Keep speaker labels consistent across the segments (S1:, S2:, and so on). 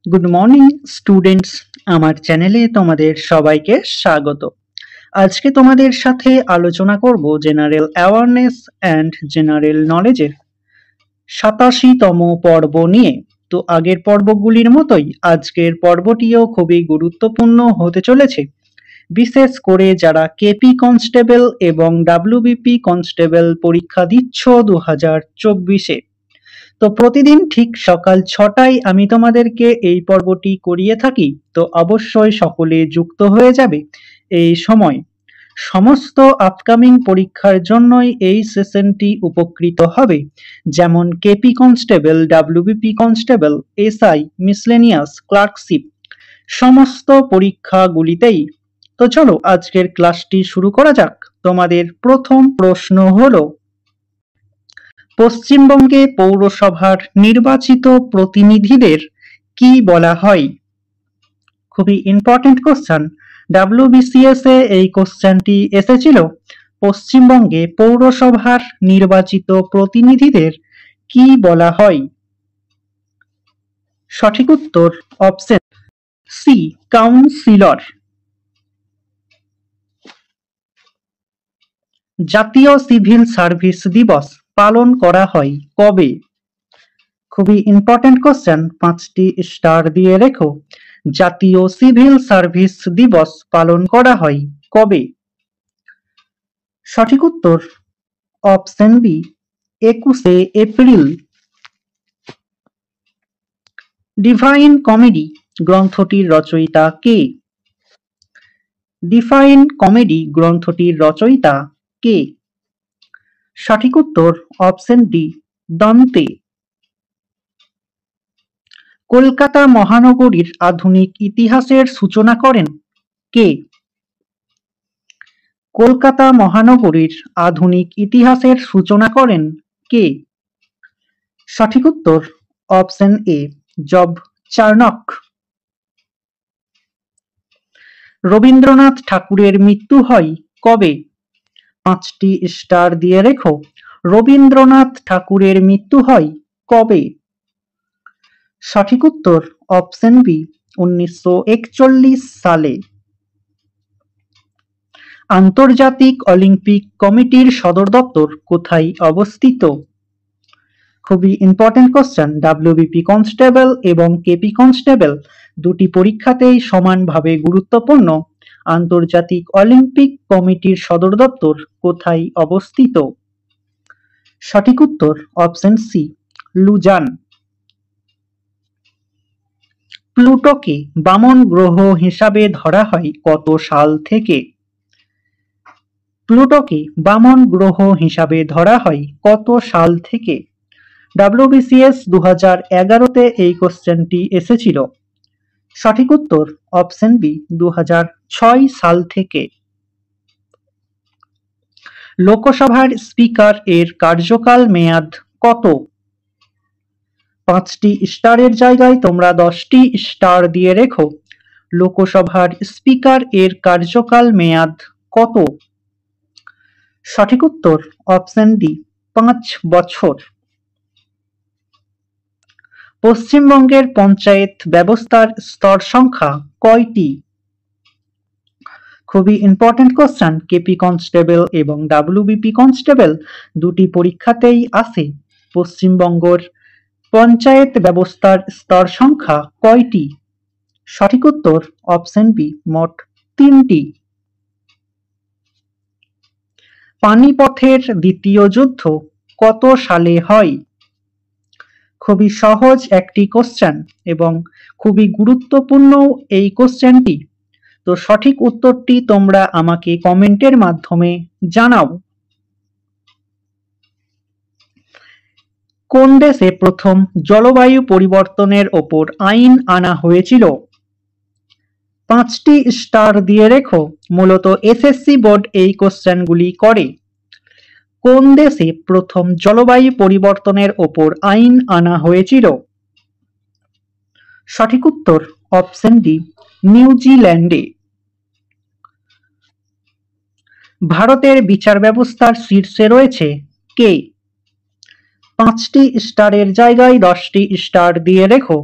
S1: Good morning students, আমার চ্যানেলে তোমাদের সবাইকে স্বাগত। আজকে তোমাদের সাথে আলোচনা করব জেনারেল অ্যাওয়ারনেস অ্যান্ড জেনারেল নলেজের 87তম পর্ব নিয়ে। তো আগের পর্বগুলির মতোই আজকের পর্বটিও খুবই গুরুত্বপূর্ণ হতে চলেছে, বিশেষ করে যারা কেপি কনস্টেবল এবং ডাব্লিউবিপি কনস্টেবল পরীক্ষা দিচ্ছ 2024-এ। তো প্রতিদিন ঠিক সকাল 6টায় আমি তোমাদেরকে এই পর্বটি করিয়ে থাকি, তো অবশ্যই সকলে যুক্ত হয়ে যাবে এই সময়। সমস্ত আপকামিং পরীক্ষার জন্যই এই সেশনটি উপকৃত হবে, যেমন KP constable, WBP constable, SI, miscellaneous, clerkship সমস্ত পরীক্ষাগুলিতেই। তো চলো আজকের ক্লাসটি শুরু করা যাক। তোমাদের প্রথম প্রশ্ন হলো, পশ্চিমবঙ্গে পৌরসভার নির্বাচিত প্রতিনিধিদের কি বলা হয়? খুবই ইম্পর্টেন্ট কোশ্চেন, ডাব্লিউবিসিএস এ এই কোশ্চেনটি এসেছিল। পশ্চিমবঙ্গে পৌরসভার নির্বাচিত প্রতিনিধিদের কি বলা হয়? সঠিক উত্তর অপশন সি, কাউন্সিলর। জাতীয় সিভিল সার্ভিস দিবস পালন করা হয় কবে? খুবই ইম্পর্টেন্ট কোশ্চেন, 5টি স্টার দিয়ে রেখো। জাতীয় সিভিল সার্ভিস দিবস পালন করা হয় কবে? সঠিক উত্তর অপশন বি, 21শে এপ্রিল। ডিভাইন কমেডি গ্রন্থটির রচয়িতা কে? ডিভাইন কমেডি গ্রন্থটির রচয়িতা কে? সঠিক উত্তর অপশন ডি, দান্তে। কলকাতা মহানগরীর আধুনিক ইতিহাসের সূচনা করেন কে? কলকাতা মহানগরীর আধুনিক ইতিহাসের সূচনা করেন কে? সঠিক উত্তর option A, job Charnock. Rabindranath ঠাকুরের মৃত্যু হয় কবে? 5টি স্টার দিয়ে রেখো। রবীন্দ্রনাথ ঠাকুরের মৃত্যু হয় কবে? সঠিক উত্তর অপশন বি, 1941 সালে। আন্তর্জাতিক অলিম্পিক কমিটির সদর দপ্তর কোথায় অবস্থিত? খুবই ইম্পর্টেন্ট কোশ্চেন, ডাব্লিউবিপি কনস্টেবল এবং কেপি কনস্টেবল দুটি পরীক্ষাতেই সমানভাবে গুরুত্বপূর্ণ। আন্তর্জাতিক অলিম্পিক কমিটির সদর দপ্তর কোথায় অবস্থিত? সঠিক উত্তর অপশন সি, লুজান। প্লুটোকে বামন গ্রহ হিসাবে ধরা হয় কত সাল থেকে? প্লুটোকে বামন গ্রহ হিসাবে ধরা হয় কত সাল থেকে? ডাব্লিউবিসিএস 2011-তে এই কোশ্চেনটি এসেছিল। সঠিক উত্তর অপশন বি, 2006 সাল থেকে। লোকসভার স্পিকার এর কার্যকাল মেয়াদ কত? 5টি স্টারের জায়গায় তোমরা 10টি স্টার দিয়ে রেখো। লোকসভার স্পিকার এর কার্যকাল মেয়াদ কত? সঠিক উত্তর অপশন ডি, 5 বছর। পশ্চিমবঙ্গের পঞ্চায়েত ব্যবস্থার স্তর সংখ্যা কয়টি? খুবই ইম্পর্টেন্ট কোশ্চেন, কেপি কনস্টেবল এবং ডাব্লিউবিপি কনস্টেবল দুটি পরীক্ষাতেই আসে। পশ্চিমবঙ্গের পঞ্চায়েত ব্যবস্থার স্তর সংখ্যা কয়টি? সঠিক উত্তর অপশন বি, মোট 3টি। পানিপথের দ্বিতীয় যুদ্ধ কত সালে হয়? খুবই সহজ একটি কোশ্চেন এবং খুবই গুরুত্বপূর্ণ এই কোশ্চেনটি। তো সঠিক উত্তরটি তোমরা আমাকে কমেন্টের মাধ্যমে জানাও। কোন দেশে প্রথম জলবায়ু পরিবর্তনের ওপর আইন আনা হয়েছিল? 5টি স্টার দিয়ে রেখো। মূলত এসএসসি বোর্ড এই কোশ্চেনগুলি করে। কোন দেশে প্রথম জলবায়ু পরিবর্তনের ওপর আইন আনা হয়েছিল? সঠিক উত্তর অপশন ডি, নিউজিল্যান্ডে। ভারতের বিচার ব্যবস্থার শীর্ষে রয়েছে কে? 5টি স্টারের জায়গায় 10টি স্টার দিয়ে রেখো।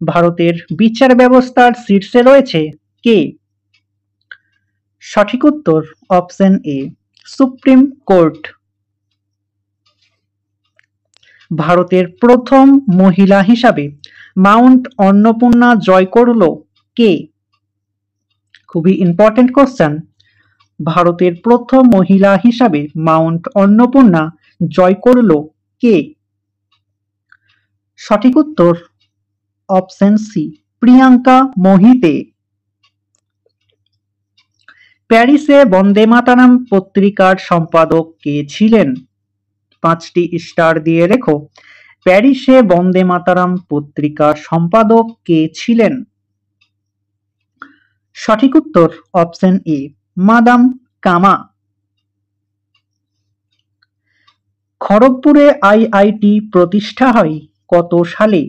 S1: ভারতের বিচার ব্যবস্থার শীর্ষে রয়েছে কে? সঠিক উত্তর অপশন এ, সুপ্রিম কোর্ট। ভারতের প্রথম মহিলা হিসাবে মাউন্ট অন্নপূর্ণা জয় করল কে? খুবই ইম্পর্টেন্ট কোশ্চেন। ভারতের প্রথম মহিলা হিসাবে মাউন্ট অন্নপূর্ণা জয় করল কে? সঠিক উত্তর অপশন সি, প্রিয়াঙ্কা মোহিতে। প্যারিসে বন্দে মাতরম পত্রিকার সম্পাদক কে ছিলেন? 5টি স্টার দিয়ে রেখো। প্যারিসে বন্দে মাতরম পত্রিকার সম্পাদক কে ছিলেন? সঠিক উত্তর অপশন এ, মাদাম কামা। খড়গপুরে আইআইটি প্রতিষ্ঠা হয় কত সালে?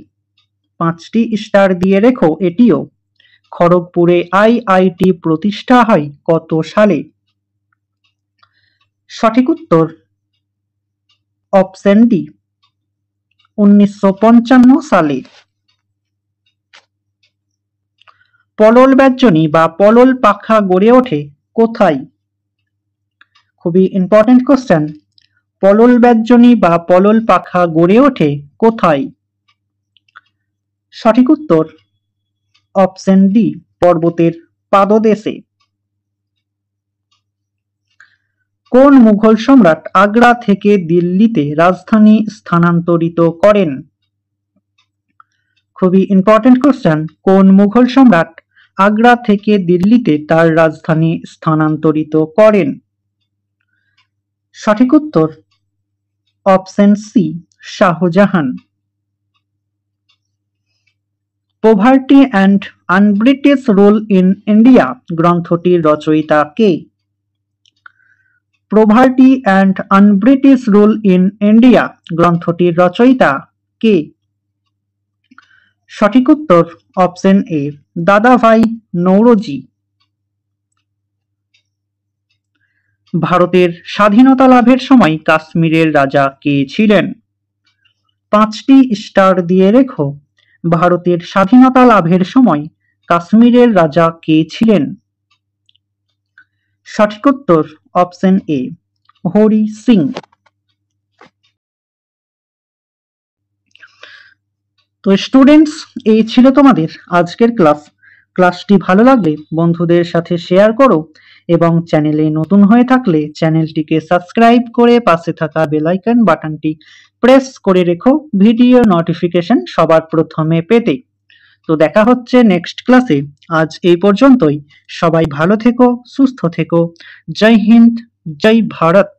S1: 5টি স্টার দিয়ে রেখো এটিও। খড়গপুরে আইআইটি প্রতিষ্ঠা হয় কত সালে? সঠিক উত্তর অপশন ডি, 1955 সালে। পলল ব্যঞ্জনী বা পলল পাখা গড়ে ওঠে কোথায়? খুবই ইম্পর্টেন্ট কোশ্চেন। পলল ব্যঞ্জনী বা পলল পাখা গড়ে ওঠে কোথায়? সঠিক উত্তর অপশন ডি, পর্বতের পাদদেশে। কোন মুঘল সম্রাট আগ্রা থেকে দিল্লিতে রাজধানী স্থানান্তরিত করেন? খুবই ইম্পর্টেন্ট কোশ্চেন। কোন মুঘল সম্রাট আগ্রা থেকে দিল্লিতে তার রাজধানী স্থানান্তরিত করেন? সঠিক উত্তর option C, Shahjahan. Poverty and unbritish rule in India গ্রন্থটির রচয়িতা কে? Poverty and unbritish rule in India গ্রন্থটির রচয়িতা কে? সঠিক উত্তর অপশন এ, দাদাভাই নওরোজি। ভারতের স্বাধীনতা লাভের সময় কাশ্মীরের রাজা কে ছিলেন? 5টি স্টার দিয়ে রেখো। ভারতের স্বাধীনতা লাভের সময় কাশ্মীরের রাজা কে ছিলেন? সঠিক উত্তর অপশন এ, হরি সিং। তো স্টুডেন্টস, এই ছিল তোমাদের আজকের ক্লাস। ক্লাসটি ভালো লাগলে বন্ধুদের সাথে শেয়ার করো এবং চ্যানেলে নতুন হয়ে থাকলে চ্যানেলটিকে সাবস্ক্রাইব করে পাশে থাকা বেল আইকন বাটনটি প্রেস করে রেখো ভিডিও নোটিফিকেশন সবার প্রথমে পেতে। তো দেখা হচ্ছে নেক্সট ক্লাসে। আজ এই পর্যন্তই। সবাই ভালো থেকো, সুস্থ থেকো। জয় হিন্দ, জয় ভারত।